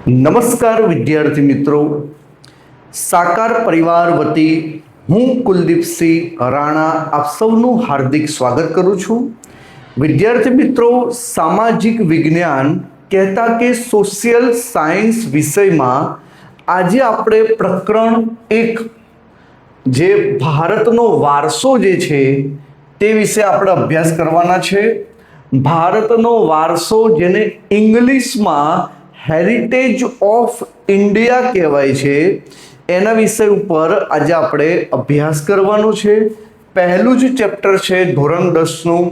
નમસ્કાર વિદ્યાર્થી મિત્રો, સાકાર પરિવાર વતી હું કુલદીપસિંહ રાણા આપ સૌનું હાર્દિક સ્વાગત કરું છું. વિદ્યાર્થી મિત્રો, સામાજિક વિજ્ઞાન કહેતા કે સોશિયલ સાયન્સ વિષયમાં આજે આપણે પ્રકરણ 1 જે ભારતનો વારસો જે છે તે વિશે આપણે અભ્યાસ કરવાના છે. ભારતનો વારસો, જેને ઇંગ્લિશમાં હેરિટેજ ઓફ ઇન્ડિયા કહેવાય છે, એના વિષય ઉપર આજે આપણે અભ્યાસ કરવાનો છે. પહેલું જ ચેપ્ટર છે ધોરણ 10નું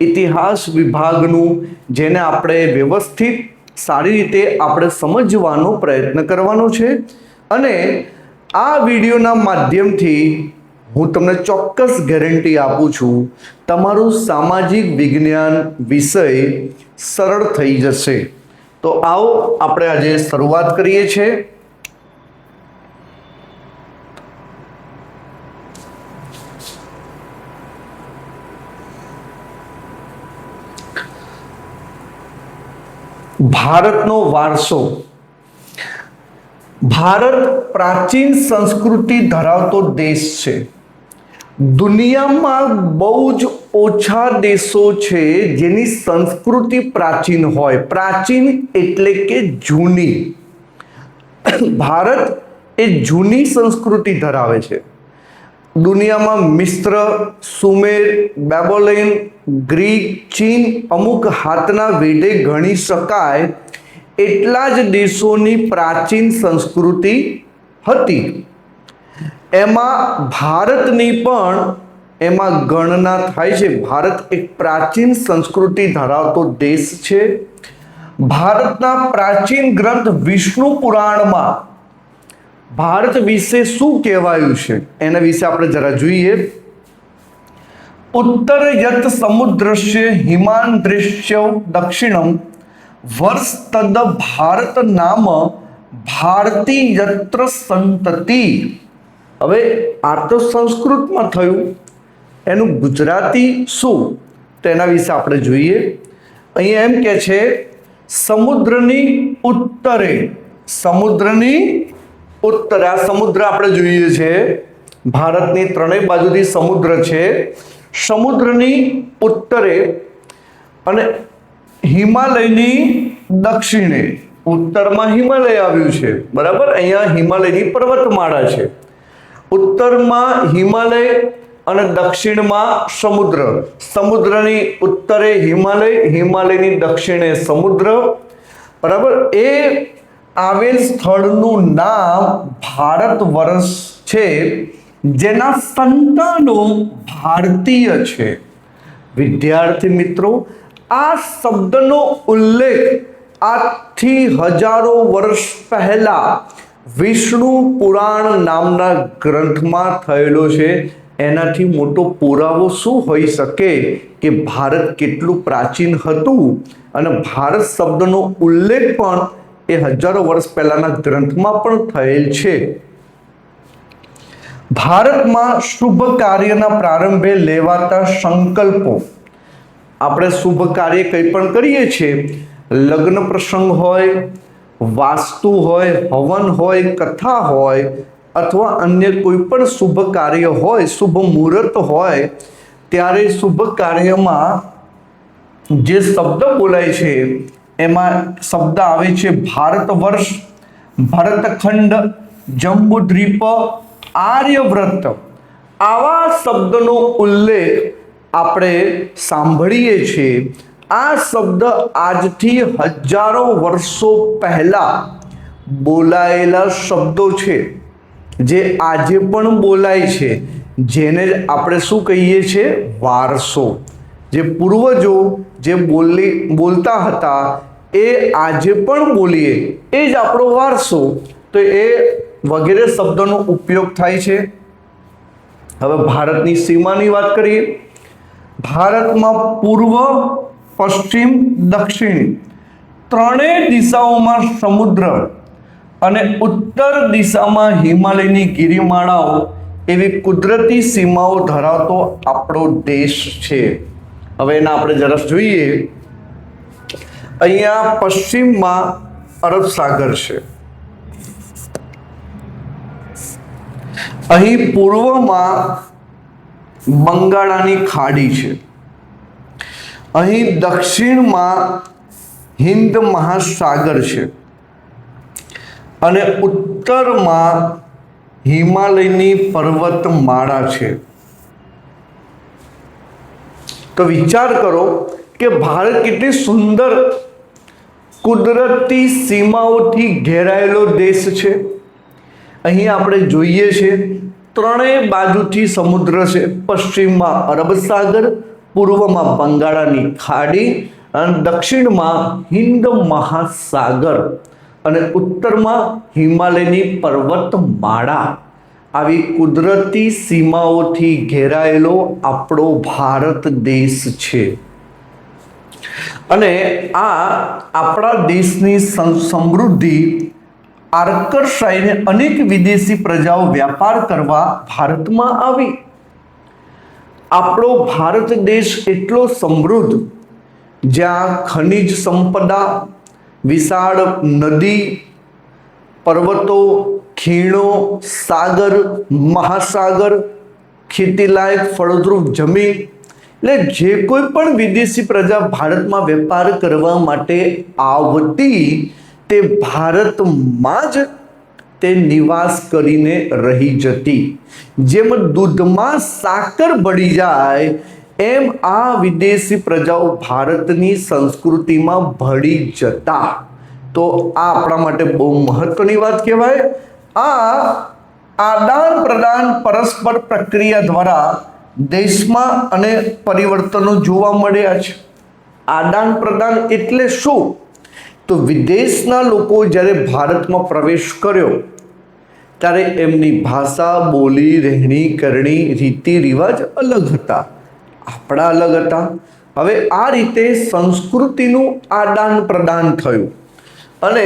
ઇતિહાસ વિભાગનું, જેને આપણે વ્યવસ્થિત સારી રીતે આપણે સમજવાનો પ્રયત્ન કરવાનો છે. અને આ વિડીયોના માધ્યમથી હું તમને ચોક્કસ ગેરંટી આપું છું, તમારું સામાજિક વિજ્ઞાન વિષય સરળ થઈ જશે. તો આવો આપણે આજે શરૂઆત કરીએ છીએ. ભારતનો વારસો. ભારત પ્રાચીન સંસ્કૃતિ ધરાવતો દેશ છે. દુનિયામાં બહુ જ ઓછા દેશો છે જેની સંસ્કૃતિ પ્રાચીન હોય. પ્રાચીન એટલે કે જૂની. ભારત એ જૂની સંસ્કૃતિ ધરાવે છે. દુનિયામાં મિસ્ર, સુમેર, બેબોલોન, ગ્રીક, ચીન અમુક હાથના વેઢે ગણી શકાય એટલા જ દેશોની પ્રાચીન સંસ્કૃતિ હતી. એમાં ભારતની પણ એમાં ગણના થાય છે. ભારત એક પ્રાચીન સંસ્કૃતિ ધરાવતો દેશ છે. ભારતના પ્રાચીન ગ્રંથ વિષ્ણુ પુરાણમાં ભારત વિશે શું કહેવાયું છે એના વિશે આપણે જરા જોઈએ. ઉત્તર યત સમુદ્રસ્ય હિમાંદ્રસ્ય દક્ષિણમ વર્ષ તદ ભારત નામ ભારતી યત્ર સંતતિ. હવે આ તો સંસ્કૃતમાં થયું, એનું ગુજરાતી શું તેના વિશે આપણે જોઈએ. અહીંયા એમ કે છે સમુદ્રની ઉત્તરે. સમુદ્રની ઉત્તરે, આ સમુદ્ર આપણે જોઈએ છે, ભારતની ત્રણેય બાજુથી સમુદ્ર છે. સમુદ્રની ઉત્તરે અને હિમાલયની દક્ષિણે. ઉત્તરમાં હિમાલય આવ્યું છે, બરાબર. અહીંયા હિમાલયની પર્વતમાળા છે. ઉત્તરમાં હિમાલય અને દક્ષિણમાં સમુદ્ર. સમુદ્રની ઉત્તરે હિમાલય, હિમાલયની દક્ષિણે સમુદ્ર, બરાબર. એ આવેલ સ્થળનું નામ ભારત વર્ષ છે, જેના સંતાનો ભારતીય છે. વિદ્યાર્થી મિત્રો, આ શબ્દનો ઉલ્લેખ આજથી હજારો વર્ષ પહેલા વિષ્ણુ પુરાણ નામના ગ્રંથમાં થયેલો છે. એનાથી મોટો પુરાવો શું હોઈ શકે કે ભારત કેટલું પ્રાચીન હતું. અને ભારત શબ્દનો ઉલ્લેખ પણ એ હજારો વર્ષ પહેલાના ગ્રંથમાં પણ થયેલ છે. ભારતમાં શુભ કાર્યના પ્રારંભે લેવાતા સંકલ્પો. આપણે શુભ કાર્ય કંઈ પણ કરીએ છીએ, લગ્ન પ્રસંગ હોય, વાસ્તુ હોય, હવન હોય, કથા હોય, અથવા અન્ય કોઈ પણ શુભ કાર્ય હોય, શુભ મુહૂર્ત હોય, ત્યારે શુભ કાર્યમાં જે શબ્દ બોલાય છે એમાં શબ્દ આવે છે ભારત વર્ષ, ભરતખંડ, જંબુદ્વીપ, આર્યવ્રત. આવા શબ્દનો ઉલ્લેખ આપણે સાંભળીએ છીએ. આ શબ્દ આજથી હજારો વર્ષો પહેલા બોલાયેલા શબ્દો છે, જે આજે પણ બોલાય છે, જેને આપણે શું કહીએ છીએ? વારસો. જે પૂર્વજો જે બોલતા હતા એ આજે પણ બોલીએ, એ જ આપણો વારસો. તો એ વગેરે શબ્દોનો ઉપયોગ થાય છે. હવે ભારતની સીમાની વાત કરીએ. ભારતમાં પૂર્વ, પશ્ચિમ, દક્ષિણ ત્રણેય દિશાઓમાં સમુદ્ર અને ઉત્તર દિશામાં હિમાલયની ગિરિમાળાઓ એવી કુદરતી સીમાઓ ધરાવતો આપણો દેશ છે. હવે એના આપણે જરા જોઈએ. અહીંયા પશ્ચિમમાં અરબ સાગર છે. અહીં પૂર્વમાં બંગાળાની ખાડી છે. અહીં દક્ષિણમાં હિન્દ મહાસાગર છે અને ઉત્તરમાં હિમાલયની પર્વતમાળા છે. તો વિચાર કરો કે ભારત કેટલી સુંદર કુદરતી સીમાઓથી ઘેરાયેલો દેશ છે. અહીં આપણે જોઈએ છીએ ત્રણેય બાજુથી સમુદ્ર છે. પશ્ચિમમાં અરબ સાગર, પૂર્વમાં બંગાળાની ખાડી અને દક્ષિણમાં હિન્દ મહાસાગર અને ઉત્તરમાં હિમાલયની પર્વતમાળા. આવી કુદરતી સીમાઓથી ઘેરાયેલો આપણો ભારત દેશ છે. અને આ આપણા દેશની સમૃદ્ધિ આકર્ષાઈને અનેક વિદેશી પ્રજાઓ વ્યાપાર કરવા ભારતમાં આવી. આપણો ભારત દેશ એટલો સમૃદ્ધ, જ્યાં ખનિજ સંપદા, વિશાળ નદી, પર્વતો, ખીણો, સાગર, મહાસાગર, ખેતીલાયક ફળદ્રુપ જમીન, એટલે જે કોઈ પણ વિદેશી પ્રજા ભારતમાં વેપાર કરવા માટે આવતી તે ભારતમાં જ તે નિવાસ કરીને રહી જતી. જેમ દૂધમાં સાકર ભળી જાય એમ આ વિદેશી પ્રજાઓ ભારતની સંસ્કૃતિમાં ભળી જતા. તો આ આપણા માટે બહુ મહત્વની વાત કહેવાય. આ આદાન પ્રદાન પરસ્પર પ્રક્રિયા દ્વારા દેશમાં અને પરિવર્તનો જોવા મળ્યા છે. આદાન પ્રદાન એટલે શું? તો વિદેશના લોકો જ્યારે ભારતમાં પ્રવેશ કર્યો ત્યારે એમની ભાષા, બોલી, રહેણી કરણી, રીતિ રિવાજ અલગ હતા, આપણા અલગ હતા. હવે આ રીતે સંસ્કૃતિનું આદાન પ્રદાન થયું અને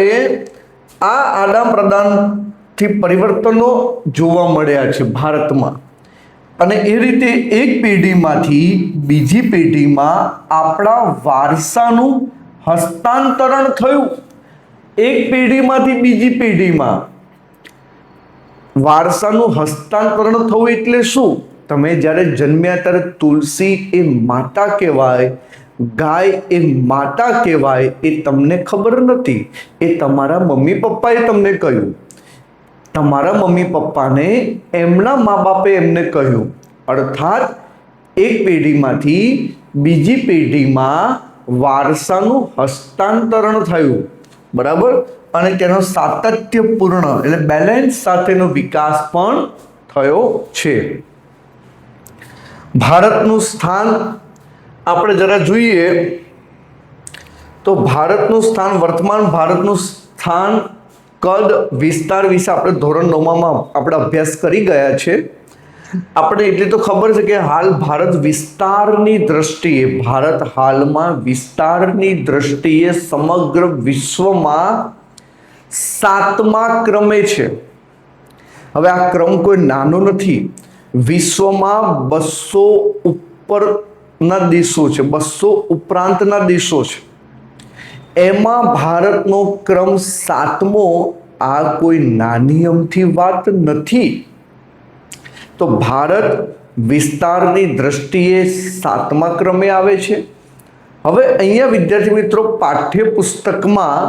આ આદાન પ્રદાનથી પરિવર્તનો જોવા મળ્યા છે ભારતમાં. અને એ રીતે એક પેઢીમાંથી બીજી પેઢીમાં આપણા વારસાનું હસ્તાંતરણ થયું. એક પેઢીમાંથી બીજી પેઢીમાં વારસાનું હસ્તાંતરણ થવું એટલે શું? તમે જ્યારે જન્મ્યા ત્યારે તુલસી એ માતા કહેવાય, ગાય એ માતા કહેવાય, એ તમને ખબર નથી. એ તમારા મમ્મી પપ્પાએ તમને કહ્યું. તમારા મમ્મી પપ્પાને એમના મા બાપે એમને કહ્યું. અર્થાત એક પેઢીમાંથી બીજી પેઢીમાં વારસાનું હસ્તાંતરણ થયું, બરાબર. અને તેનો સાતત્યપૂર્ણ એટલે બેલેન્સ સાથેનો વિકાસ પણ થયો છે. ભારતનું સ્થાન આપણે જરા જોઈએ તો ભારતનું સ્થાન, વર્તમાન ભારતનું સ્થાન, કદ, વિસ્તાર વિશે આપણે ધોરણ 9માં આપણે અભ્યાસ કરી ગયા છે. આપણે એટલી તો ખબર છે કે હાલ ભારત વિસ્તારની દ્રષ્ટિએ, ભારત હાલમાં વિસ્તારની દ્રષ્ટિએ સમગ્ર વિશ્વમાં 7મા ક્રમે છે. હવે આ ક્રમ કોઈ નાનો નથી. વિશ્વમાં 200 ઉપરના દેશો છે, 200 ઉપરાંતના દેશો છે. એમાં ભારતનો ક્રમ 7મો. આ કોઈ નાની અમથી વાત નથી. તો ભારત વિસ્તારની દ્રષ્ટિએ 7મા ક્રમે આવે છે. હવે અહીંયા વિદ્યાર્થી મિત્રો પાઠ્યપુસ્તકમાં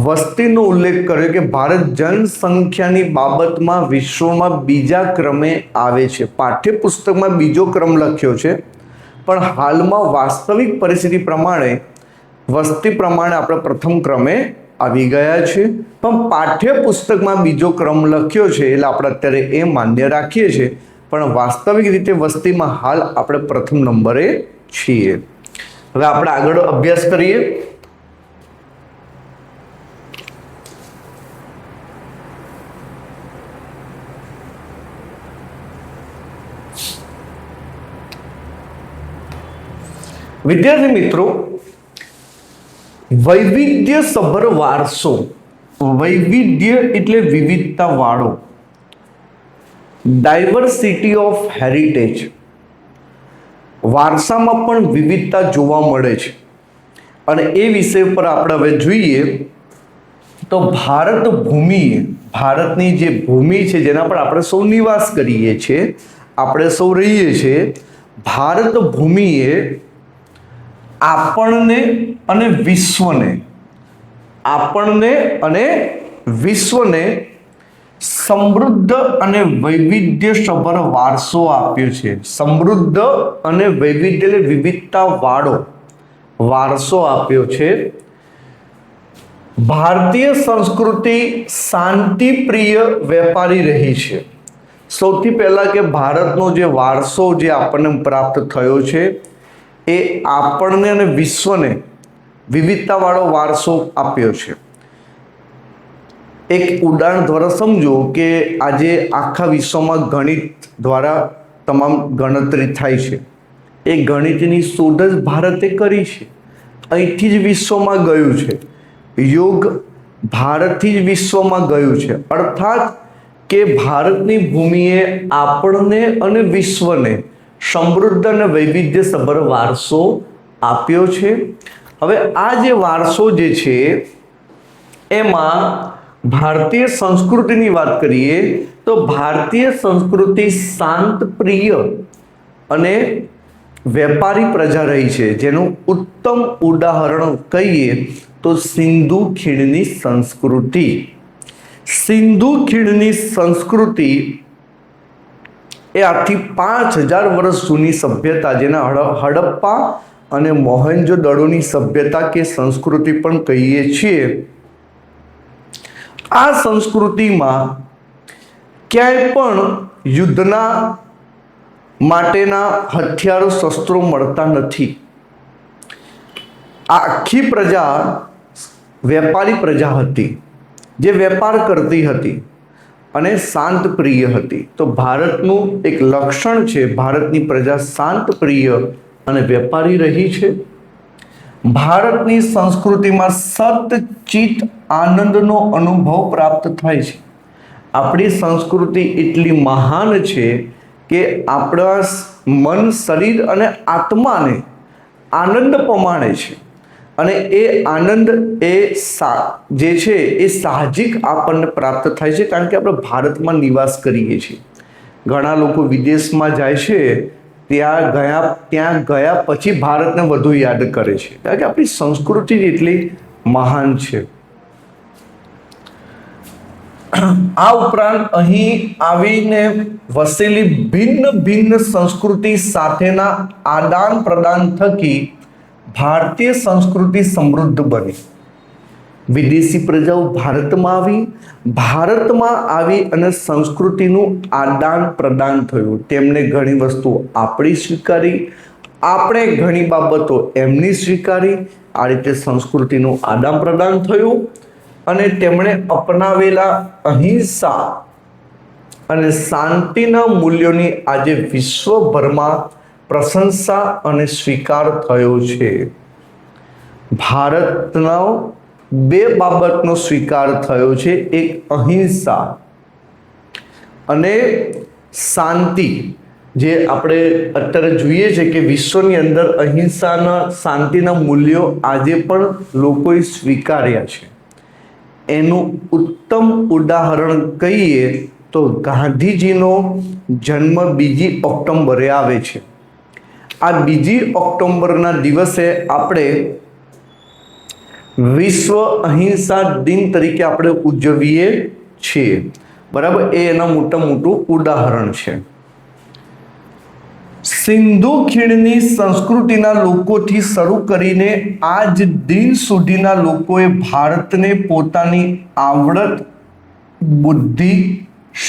વસ્તીનો ઉલ્લેખ કર્યો કે ભારત જનસંખ્યાની બાબતમાં વિશ્વમાં બીજા ક્રમે આવે છે. પાઠ્યપુસ્તકમાં બીજો ક્રમ લખ્યો છે, પણ હાલમાં વાસ્તવિક પરિસ્થિતિ પ્રમાણે, વસ્તી પ્રમાણે આપણે પ્રથમ ક્રમે આવી ગયા છે. પણ પાઠ્યપુસ્તકમાં બીજો ક્રમ લખ્યો છે એટલે આપણે અત્યારે એ માન્ય રાખીએ છીએ, પણ વાસ્તવિક રીતે વસ્તીમાં હાલ આપણે પ્રથમ નંબરે છીએ. હવે આપણે આગળ અભ્યાસ કરીએ. વિદ્યાર્થી મિત્રો, વૈવિધ્ય સભર વારસો, વૈવિધ્ય એટલે વિવિધતા વાળો, ડાયવર્સિટી ઓફ હેરિટેજ, વારસામાં પણ વિવિધતા જોવા મળે છે. અને એ વિષય પર આપણે હવે જોઈએ તો ભારત ભૂમિએ, ભારતની જે ભૂમિ છે જેના પર આપણે સૌ નિવાસ કરીએ છીએ, આપણે સૌ રહીએ છીએ, ભારત ભૂમિએ આપણને અને વિશ્વને, આપણને અને વિશ્વને સમૃદ્ધ અને વૈવિધ્યસભર વારસો આપ્યો છે. સમૃદ્ધ અને વૈવિધ્ય એટલે વિવિધતા વાળો વારસો આપ્યો છે. ભારતીય સંસ્કૃતિ શાંતિપ્રિય વેપારી રહી છે. સૌથી પહેલા કે ભારતનો જે વારસો જે આપણને પ્રાપ્ત થયો છે એ આપણને અને વિશ્વને વિવિધતાવાળો વારસો આપ્યો છે. એક ઉદાહરણ દ્વારા સમજો કે આજે આખા વિશ્વમાં ગણિત દ્વારા તમામ ગણતરી થાય છે. એ ગણિતની શોધ જ ભારતે કરી છે. અહીંથી જ વિશ્વમાં ગયું છે. યોગ ભારતથી જ વિશ્વમાં ગયું છે. અર્થાત કે ભારતની ભૂમિએ આપણને અને વિશ્વને સમૃદ્ધ અને વૈવિધ્યસભર વારસો આપ્યો છે. હવે આ જે વારસો જે છે એમાં ભારતીય સંસ્કૃતિની વાત કરીએ તો ભારતીય સંસ્કૃતિ શાંત પ્રિય અને વેપારી પ્રજા રહી છે. જેનું ઉત્તમ ઉદાહરણ કહીએ તો સિંધુ ખીણની સંસ્કૃતિ. સિંધુ ખીણની સંસ્કૃતિ એ આજથી 5000 વર્ષ જૂની સભ્યતા, જેના હડપ્પા અને મોહેન્જો-દડોની સભ્યતા કે સંસ્કૃતિ પણ કહીએ છીએ. આ સંસ્કૃતિમાં ક્યાંય પણ યુદ્ધના માટેના હથિયારો, શસ્ત્રો મળતા નથી. આખી પ્રજા વેપારી પ્રજા હતી, જે વેપાર કરતી હતી અને શાંત પ્રિય હતી. તો ભારતનું એક લક્ષણ છે, ભારતની પ્રજા શાંત પ્રિય અને વેપારી રહી છે. ભારતની સંસ્કૃતિમાં સતચિત આનંદનો અનુભવ પ્રાપ્ત થાય છે. આપણી સંસ્કૃતિ એટલી મહાન છે કે આપણા મન, શરીર અને આત્માને આનંદ પમાડે છે. અને એ આનંદ જે છે એ સાહજિક આપણને પ્રાપ્ત થાય છે, કારણ કે આપણે ભારતમાં નિવાસ કરીએ છીએ. ઘણા લોકો વિદેશમાં જાય છે, ત્યાં ગયા પછી ભારતને વધુ યાદ કરે છે, કારણ કે આપણી સંસ્કૃતિ એટલી મહાન છે. આ ઉપરાંત અહીં આવીને વસેલી ભિન્ન ભિન્ન સંસ્કૃતિ સાથેના આદાન પ્રદાન થકી ભારતીય સંસ્કૃતિ સમૃદ્ધ બની. વિદેશી પ્રજાઓ ભારતમાં આવી અને સંસ્કૃતિનું આદાન પ્રદાન થયું. તેમને ઘણી વસ્તુઓ આપણી સ્વીકારી, આપણે ઘણી બાબતો એમની સ્વીકારી. આ રીતે સંસ્કૃતિનું આદાન પ્રદાન થયું અને તેમણે અપનાવેલા અહિંસા અને શાંતિના મૂલ્યોની આજે વિશ્વભરમાં પ્રશંસા અને સ્વીકાર થયો છે. ભારતનો 2 બાબતનો સ્વીકાર થયો છે, એક અહિંસા અને શાંતિ. જે આપણે અત્યારે જોઈએ છે કે વિશ્વની અંદર અહિંસાના, શાંતિના મૂલ્યો આજે પણ લોકોએ સ્વીકાર્યા છે. એનું ઉત્તમ ઉદાહરણ કહીએ તો ગાંધીજીનો જન્મ 2 ઓક્ટોબરે આવે છે. આ 2 ઓક્ટોબરના દિવસે આપણે વિશ્વ અહિંસા દિન તરીકે આપણે ઉજવીએ છીએ. બરાબર, એ એના મોટું ઉદાહરણ છે. સિંધુ ખીણની સંસ્કૃતિના લોકોથી શરૂ કરીને આજ દિન સુધીના લોકોએ ભારતને પોતાની આવડત, બુદ્ધિ,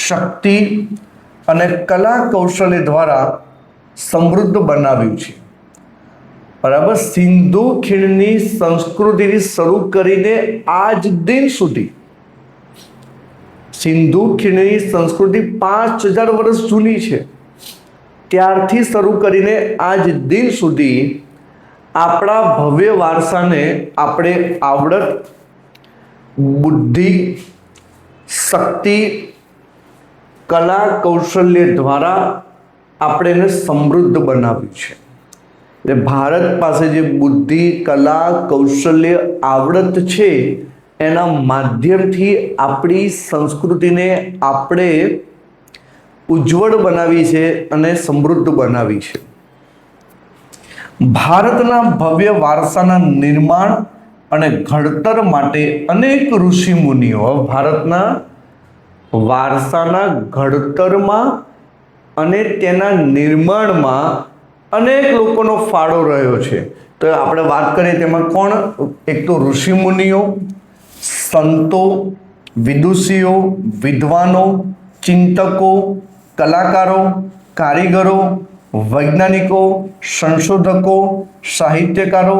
શક્તિ અને કલા કૌશલ્ય દ્વારા સમૃદ્ધ બનાવ્યું છે. બરાબર, સિંધુ ખીણની સંસ્કૃતિથી શરૂ કરીને આજ દિન સુધી, સિંધુ ખીણની સંસ્કૃતિ 5000 વર્ષ જૂની છે. ત્યારથી શરૂ કરીને આજ દિન સુધી આપણા ભવ્ય વારસાને આપણે આવડત, બુદ્ધિ, શક્તિ, કલા કૌશલ્ય દ્વારા આપણે એને સમૃદ્ધ બનાવ્યું છે. એટલે ભારત પાસે જે બુદ્ધિ, કલા, કૌશલ્ય, આવડત છે એના માધ્યમથી આપણી સંસ્કૃતિને આપણે ઉજ્જવળ બનાવી છે અને સમૃદ્ધ બનાવી છે. ભારતના ભવ્ય વારસાના નિર્માણ અને ઘડતર માટે અનેક ઋષિ મુનિઓ ભારતના વારસાના ઘડતરમાં અને તેના નિર્માણમાં અનેક લોકોનો ફાળો રહ્યો છે. તો આપણે વાત કરીએ તેમાં કોણ? એક તો ઋષિ મુનિઓ, સંતો, વિદુષીઓ, વિદ્વાનો, ચિંતકો, કલાકારો, કારીગરો, વૈજ્ઞાનિકો, સંશોધકો, સાહિત્યકારો,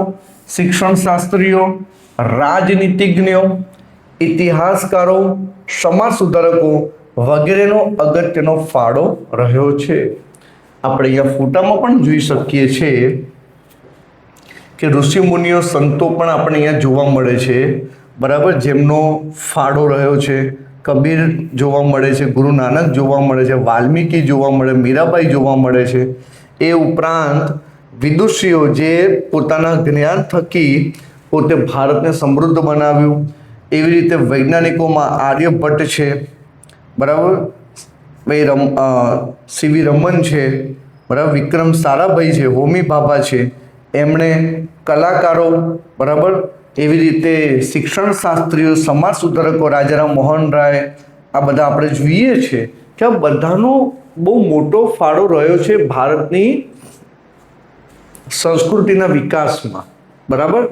શિક્ષણ શાસ્ત્રીઓ, રાજનીતિજ્ઞો, ઇતિહાસકારો, સમાજ સુધારકો વગેરેનો અગત્યનો ફાળો રહ્યો છે. આપણે અહીંયા ફોટામાં પણ જોઈ શકીએ છીએ કે ઋષિ મુનિઓ, સંતો પણ આપણે અહીંયા જોવા મળે છે, બરાબર, જેમનો ફાળો રહ્યો છે. કબીર જોવા મળે છે, ગુરુ નાનક જોવા મળે છે, વાલ્મીકી જોવા મળે, મીરાબાઈ જોવા મળે છે. એ ઉપરાંત વિદુષીઓ જે પોતાના જ્ઞાન થકી પોતે ભારતને સમૃદ્ધ બનાવ્યું. એવી રીતે વૈજ્ઞાનિકોમાં આર્યભટ્ટ છે, બરાબર, સીવી રમન છે, બરાબર, વિક્રમ સારાભાઈ છે, હોમી ભાભા છે. એમણે કલાકારો, બરાબર, એવી રીતે શિક્ષણ શાસ્ત્રીઓ, સમાજ સુધારકો, રાજારામ મોહન રાય, આ બધા આપણે જોઈએ છે કે આ બધાનો બહુ મોટો ફાળો રહ્યો છે ભારતની સંસ્કૃતિના વિકાસમાં, બરાબર.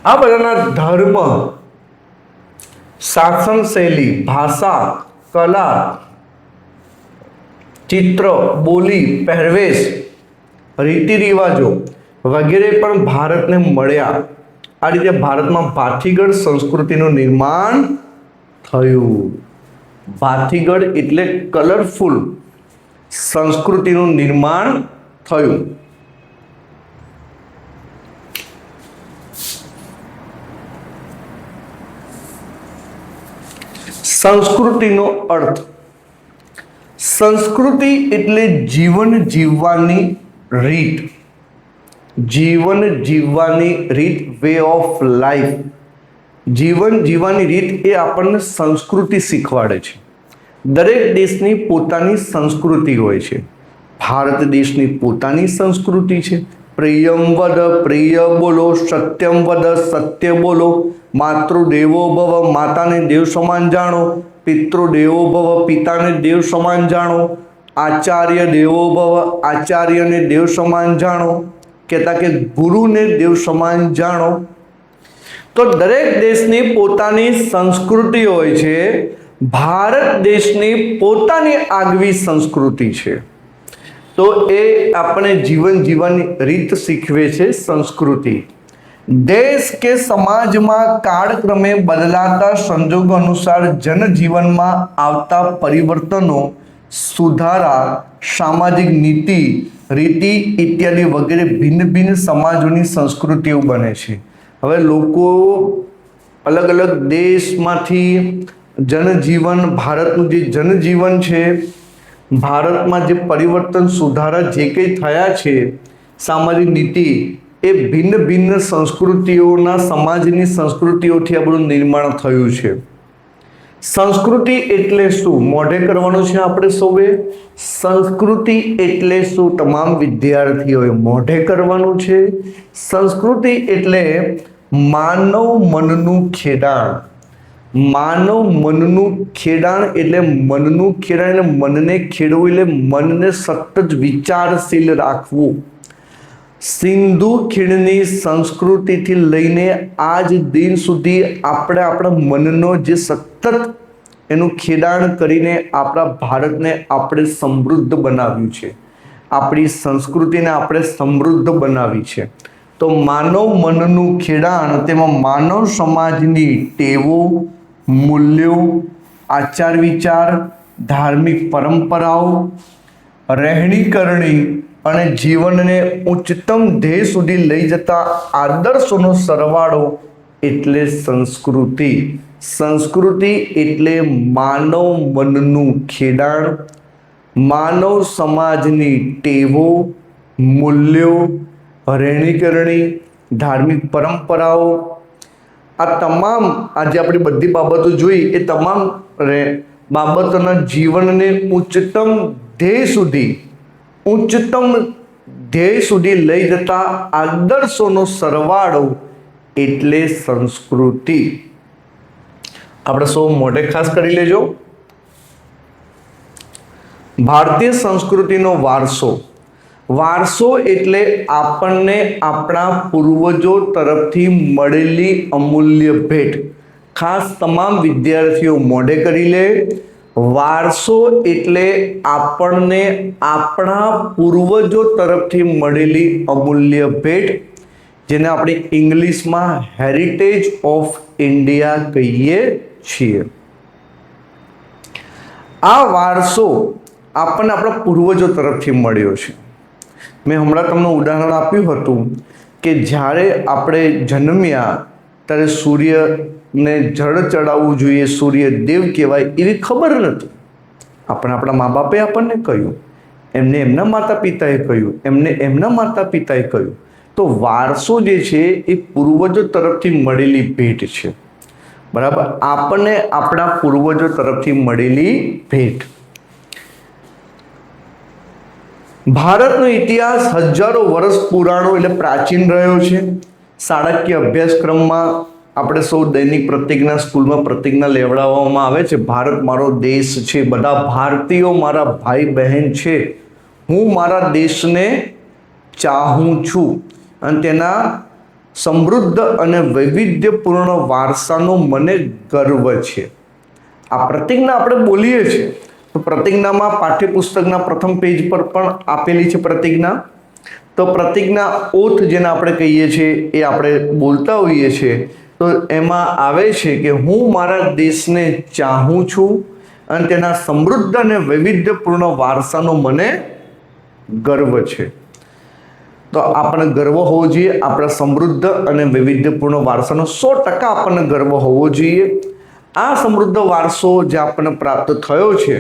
આ બધાના ધર્મ, શાસન શૈલી, ભાષા, કલા, ચિત્ર, બોલી, પહેરવેશ, રીતિ રિવાજો વગેરે પણ ભારતને મળ્યા. આ રીતે ભારતમાં ભાતીગળ સંસ્કૃતિનું નિર્માણ થયું. ભાતીગળ એટલે કલરફુલ સંસ્કૃતિનું નિર્માણ થયું. સંસ્કૃતિનો અર્થ. સંસ્કૃતિ એટલે જીવન જીવવાની રીત. જીવન જીવવાની રીત, વે ઓફ લાઈફ. જીવન જીવવાની રીત એ આપણને સંસ્કૃતિ શીખવાડે છે. દરેક દેશની પોતાની સંસ્કૃતિ હોય છે. ભારત દેશની પોતાની સંસ્કૃતિ છે. પ્રિયમ વદ, પ્રિય બોલો, સત્યમ વદ, સત્ય બોલો, માતૃદેવો ભવ, માતાને દેવ સમાન જાણો, પિતૃદેવો ભવ, પિતાને દેવ સમાન જાણો, આચાર્ય દેવો ભવ, આચાર્યને દેવ સમાન જાણો, કહેતા કે ગુરુને દેવ સમાન જાણો. તો દરેક દેશની પોતાની સંસ્કૃતિ હોય છે. ભારત દેશની પોતાની આગવી સંસ્કૃતિ છે. તો એ આપણે જીવન જીવવાની રીત શીખવે છે સંસ્કૃતિ. દેશ કે સમાજમાં કાળક્રમે બદલાતા સંજોગો અનુસાર જનજીવનમાં આવતા પરિવર્તનો, સુધારા, સામાજિક નીતિ, રીતિ ઇત્યાદિ વગેરે ભિન્ન ભિન્ન સમાજોની સંસ્કૃતિઓ બને છે. હવે લોકો અલગ અલગ દેશમાંથી જનજીવન, ભારતનું જે જનજીવન છે, ભારતમાં જે પરિવર્તન, સુધારા જે કંઈ થયા છે, સામાજિક નીતિ, એ ભિન્ન ભિન્ન સંસ્કૃતિઓના, સમાજની સંસ્કૃતિઓથી આ બધું નિર્માણ થયું છે. સંસ્કૃતિ એટલે શું? મોઢે કરવાનું છે આપણે સૌએ. સંસ્કૃતિ એટલે શું? તમામ વિદ્યાર્થીઓએ મોઢે કરવાનું છે. સંસ્કૃતિ એટલે માનવ મનનું ખેડાણ. માનવ મનનું ખેડાણ એટલે મનનું ખેડાણ એટલે મનને ખેડવું, એટલે મનને સતત વિચારશીલ રાખવું. સિંધુ ખીણની સંસ્કૃતિથી લઈને આજ દિન સુધી આપણે આપણા મનનો જે સતત એનું ખેડાણ કરીને આપણા ભારતને આપણે સમૃદ્ધ બનાવ્યું છે. આપણી સંસ્કૃતિને આપણે સમૃદ્ધ બનાવી છે. તો માનવ મનનું ખેડાણ, તેમાં માનવ સમાજની ટેવો, મૂલ્યો, આચાર વિચાર, ધાર્મિક પરંપરાઓ, રહેણી કરણી અને જીવનને ઉચ્ચતમ ધ્યેય સુધી લઈ જતા આદર્શોનો સરવાળો એટલે સંસ્કૃતિ. સંસ્કૃતિ એટલે માનવ મનનું ખેડાણ, માનવ સમાજની ટેવો, મૂલ્યો, રહેણી કરણી, ધાર્મિક પરંપરાઓ આ તમામ આજે આપણી બધી બાબતો જોઈ એ તમામ બાબતોના જીવનને ઉચ્ચતમ ધ્યેય સુધી લઈ જતા આદર્શોનો સરવાળો એટલે સંસ્કૃતિ. આપણે સૌ મોઢે ખાસ કરી લેજો. ભારતીય સંસ્કૃતિનો વારસો એટલે આપણને આપણા પૂર્વજો તરફથી મળેલી અમૂલ્ય ભેટ. ખાસ તમામ વિદ્યાર્થીઓ મોઢે કરી લે. વારસો એટલે આપણને આપણા પૂર્વજો તરફથી મળેલી અમૂલ્ય ભેટ, જેને આપણે ઇંગ્લિશમાં હેરિટેજ ઓફ ઇન્ડિયા કહીએ છીએ. આ વારસો આપણને આપણા પૂર્વજો તરફથી મળ્યો છે. મેં હમણાં તમને ઉદાહરણ આપ્યું હતું કે જ્યારે આપણે જન્મ્યા ત્યારે સૂર્યને જળ ચડાવવું જોઈએ, સૂર્યદેવ કહેવાય એવી ખબર નથી. આપણા મા બાપે આપણને કહ્યું, એમને એમના માતા પિતાએ કહ્યું, એમને એમના માતા પિતાએ કહ્યું. તો વારસો જે છે એ પૂર્વજો તરફથી મળેલી ભેટ છે. બરાબર, આપણને આપણા પૂર્વજો તરફથી મળેલી ભેટ. ભારતનો ઇતિહાસ હજારો વર્ષ પુરાણો એટલે પ્રાચીન રહ્યો છે. શાળાકીય અભ્યાસક્રમમાં આપણે સૌ દૈનિક પ્રતિજ્ઞા સ્કૂલમાં પ્રતિજ્ઞા લેવડાવવામાં આવે છે. ભારત મારો દેશ છે, બધા ભારતીયો મારા ભાઈ બહેન છે, હું મારા દેશને ચાહું છું અને તેના સમૃદ્ધ અને વૈવિધ્યપૂર્ણ વારસાનો મને ગર્વ છે. આ પ્રતિજ્ઞા આપણે બોલીએ છીએ તો પ્રતિજ્ઞામાં પાઠ્યપુસ્તકના પ્રથમ પેજ પર પણ આપેલી છે પ્રતિજ્ઞા. તો પ્રતિજ્ઞા ઓથ જેને આપણે કહીએ છીએ એ આપણે બોલતા હોઈએ છીએ. તો એમાં આવે છે કે હું મારા દેશને ચાહું છું અને તેના સમૃદ્ધ અને વૈવિધ્યપૂર્ણ વારસાનો મને ગર્વ છે. તો આપણને ગર્વ હોવો જોઈએ. આપણા સમૃદ્ધ અને વૈવિધ્યપૂર્ણ વારસાનો 100% આપણને ગર્વ હોવો જોઈએ. આ સમૃદ્ધ વારસો જે આપણને પ્રાપ્ત થયો છે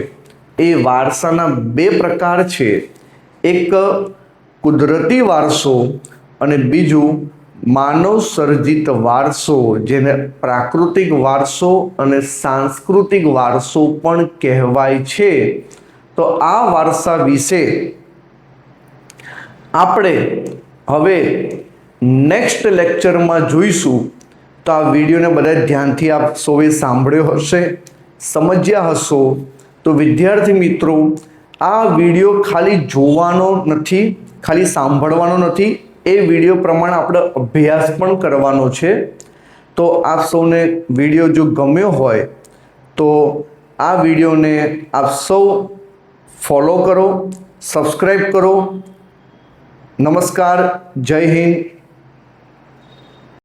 એ વારસાના 2 પ્રકાર છે. એક કુદરતી વારસો અને બીજું માનવ સર્જિત વારસો, જેને પ્રાકૃતિક વારસો અને સાંસ્કૃતિક વારસો પણ કહેવાય છે. તો આ વારસા વિશે આપણે હવે નેક્સ્ટ લેક્ચરમાં જોઈશું. તો આ વિડીયોને બધા ધ્યાનથી આપ સૌએ સાંભળ્યો હશે, સમજ્યા હશો. તો વિદ્યાર્થી મિત્રો, આ વિડીયો ખાલી જોવાનો નથી, ખાલી સાંભળવાનો નથી, એ વિડીયો પ્રમાણે આપણે અભ્યાસ પણ કરવાનો છે. તો આપ સૌને વિડીયો જો ગમ્યો હોય તો આ વિડીયોને આપ સૌ ફોલો કરો, સબસ્ક્રાઈબ કરો. નમસ્કાર, જય હિન્દ.